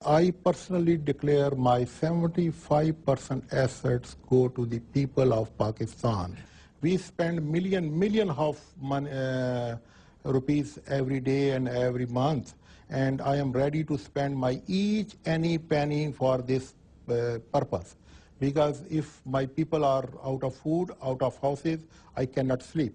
I personally declare my 75% assets go to the people of Pakistan. We spend million of rupees every day and every month, and I am ready to spend my each any penny for this purpose. Because if my people are out of food, out of houses, I cannot sleep.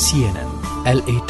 CNN, LA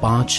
5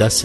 10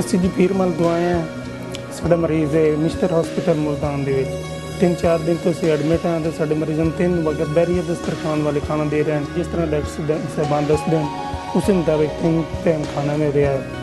ਅਸੀਂ ਜੀ ਪੀਰਮਲ ਤੋਂ ਆਏ ਹਾਂ। ਸਾਡਾ ਮਰੀਜ਼ ਹੈ mister hospital Multan ਦੇ ਵਿੱਚ 3-4 ਦਿਨ ਤੋਂ ਅਸੀਂ ਐਡਮਿਟ ਹਾਂ ਤੇ ਸਾਡੇ ਮਰੀਜ਼ਾਂ ਨੂੰ 3 ਵਕਤ ਬਹਿਰੀਆ ਦਸਤਰਖਾਨ ਵਾਲੇ ਖਾਣਾ ਦੇ ਰਹੇ ਹਨ। ਜਿਸ ਤਰ੍ਹਾਂ ਡਾਕਟਰ ਸਾਹਿਬਾਨ ਦੱਸਦੇ ਹਨ ਉਸੇ ਮੁਤਾਬਿਕ 3 ਟਾਈਮ ਖਾਣਾ ਮਿਲ ਰਿਹਾ ਹੈ।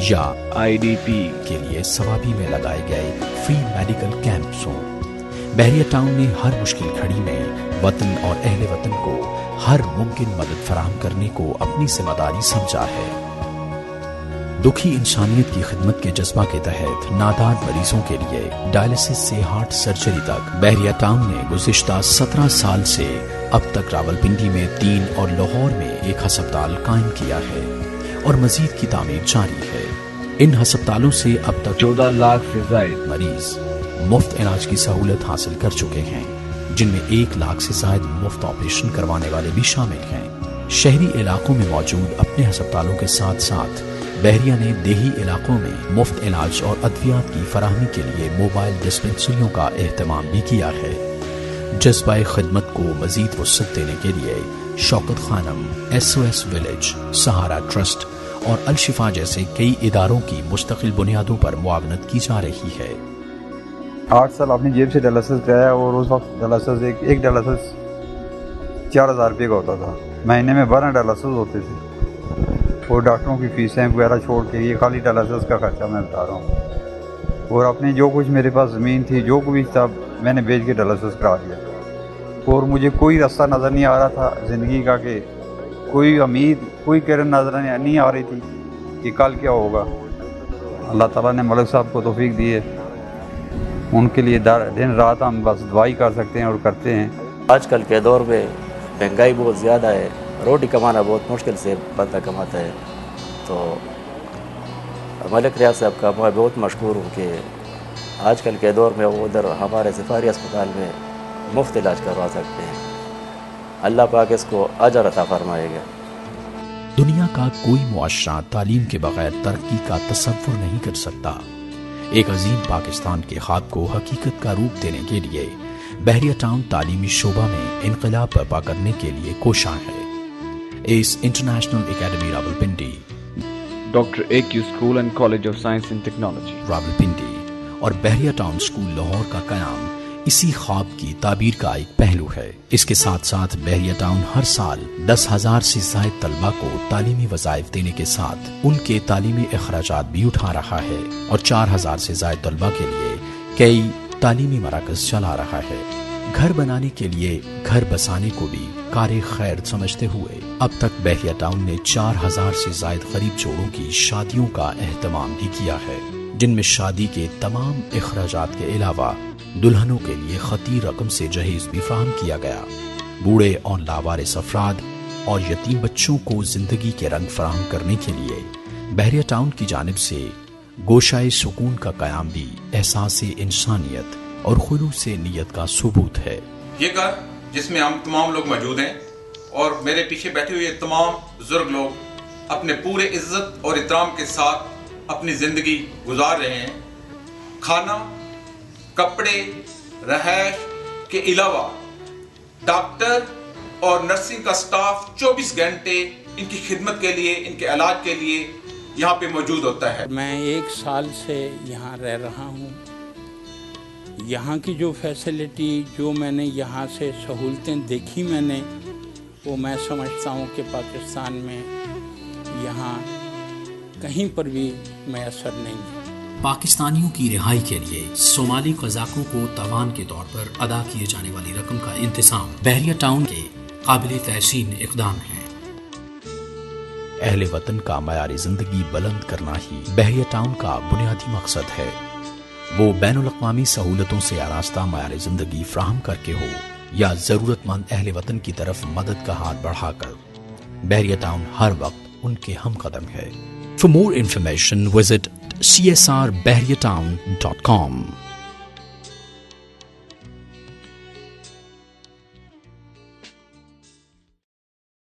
یا IDP کے لیے ثوابی میں لگائے گئے فری میڈیکل کیمپس ہوں، بحریہ ٹاؤن نے ہر مشکل گھڑی میں وطن اور اہل وطن کو ہر ممکن مدد فراہم کرنے کو اپنی ذمہ داری سمجھا ہے۔ دکھی انسانیت کی خدمت کے جذبہ کے تحت نادار مریضوں کے لیے ڈائلسس سے ہارٹ سرجری تک بحریہ ٹاؤن نے گزشتہ 17 سال سے اب تک راولپنڈی میں 3 اور لاہور میں 1 ہسپتال قائم کیا ہے اور مزید کی تعمیر جاری ہے۔ ان ہسپتالوں سے اب تک 14 لاکھ سے زائد مریض مفت علاج کی سہولت حاصل کر چکے ہیں، جن میں 1 لاکھ سے زائد مفت آپریشن کروانے والے بھی شامل ہیں۔ شہری علاقوں میں موجود اپنے ہسپتالوں کے ساتھ ساتھ بحریہ نے دیہی علاقوں میں مفت علاج اور ادویات کی فراہمی کے لیے موبائل ڈسپنسریوں کا اہتمام بھی کیا ہے۔ جذبہ خدمت کو مزید وسعت دینے کے لیے شوکت خانم، SOS ولیج، سہارا ٹرسٹ اور الشفا جیسے کئی اداروں کی مستقل بنیادوں پر معاونت کی جا رہی ہے۔ 8 سال اپنی جیب سے ڈائلسس کرایا اور اس وقت ڈائلسس ایک ڈائلسس 4000 روپے کا ہوتا تھا، مہینے میں 12 ڈائلسس ہوتے تھے، اور ڈاکٹروں کی فیسیں وغیرہ چھوڑ کے یہ خالی ڈائلسس کا خرچہ میں بتا رہا ہوں، اور اپنی جو کچھ میرے پاس زمین تھی جو کچھ تھا میں نے بیچ کے ڈائلسس کرا دیا، اور مجھے کوئی راستہ نظر نہیں آ رہا تھا زندگی کا، کہ کوئی امید کوئی کرن نظر نہیں آ رہی تھی کہ کل کیا ہوگا۔ اللہ تعالیٰ نے ملک صاحب کو توفیق دی ہے، ان کے لیے دن رات ہم بس دعائی کر سکتے ہیں اور کرتے ہیں۔ آج کل کے دور میں مہنگائی بہت زیادہ ہے، روٹی کمانا بہت مشکل سے بندہ کماتا ہے، تو ملک ریاض صاحب کا میں بہت مشکور ہوں کہ آج کل کے دور میں وہ ادھر ہمارے سفاری اسپتال میں مفت علاج کروا سکتے ہیں۔ اللہ پاک اس کو اجر عطا فرمائے گا۔ دنیا کا کوئی معاشرہ تعلیم کے بغیر ترقی کا تصور نہیں کر سکتا۔ ایک عظیم پاکستان کے خواب کو حقیقت کا روپ دینے کے لیے بحریہ ٹاؤن تعلیمی شعبہ میں انقلاب برپا کرنے کے لیے کوشاں ہے۔ اس international academy Rawalpindi, doctor AQ school and college of science and technology Rawalpindi اور بحریہ ٹاؤن اسکول لاہور کا قیام اسی خواب کی تعبیر کا ایک پہلو ہے۔ اس کے ساتھ ساتھ بحریہ ٹاؤن ہر سال 10,000 سے زائد طلبہ کو تعلیمی وظائف دینے کے ساتھ ان کے تعلیمی اخراجات بھی اٹھا رہا ہے اور 4,000 سے زائد طلبہ کے لیے کئی تعلیمی مراکز چلا رہا ہے۔ گھر بنانے کے لیے گھر بسانے کو بھی کار خیر سمجھتے ہوئے اب تک بحریہ ٹاؤن نے 4,000 سے زائد غریب جوڑوں کی شادیوں کا اہتمام بھی کیا ہے، جن میں شادی کے تمام اخراجات کے علاوہ دلہنوں کے لیے خطیر رقم سے جہیز بھی فراہم کیا گیا۔ بوڑھے اور لاوارث افراد اور یتیم بچوں کو زندگی کے رنگ فراہم کرنے کے لیے بحریہ ٹاؤن کی جانب سے گوشائے سکون کا قیام بھی احساس انسانیت اور خلوص نیت کا ثبوت ہے۔ یہ گھر جس میں ہم تمام لوگ موجود ہیں اور میرے پیچھے بیٹھے ہوئے تمام بزرگ لوگ اپنے پورے عزت اور احترام کے ساتھ اپنی زندگی گزار رہے ہیں، کھانا، کپڑے، رہائش کے علاوہ ڈاکٹر اور نرسنگ کا سٹاف 24 گھنٹے ان کی خدمت کے لیے، ان کے علاج کے لیے یہاں پہ موجود ہوتا ہے۔ میں 1 سال سے یہاں رہ رہا ہوں۔ یہاں کی جو فیسلٹی، جو میں نے یہاں سے سہولتیں دیکھی میں نے، وہ میں سمجھتا ہوں کہ پاکستان میں یہاں کہیں پر بھی میسر نہیں ہے۔ پاکستانیوں کی رہائی کے لیے صومالی قزاقوں کو تاوان کے طور پر ادا کیے جانے والی رقم کا انتظام بحریہ ٹاؤن کے قابل تحسین اقدام ہے۔ اہل وطن کا معیار زندگی بلند کرنا ہی بحریہ ٹاؤن کا بنیادی مقصد ہے۔ وہ بین الاقوامی سہولتوں سے آراستہ معیار زندگی فراہم کر کے ہو یا ضرورت مند اہل وطن کی طرف مدد کا ہاتھ بڑھا کر، بحریہ ٹاؤن ہر وقت ان کے ہم قدم ہے۔ For more information, visit csrbahriyatown.com.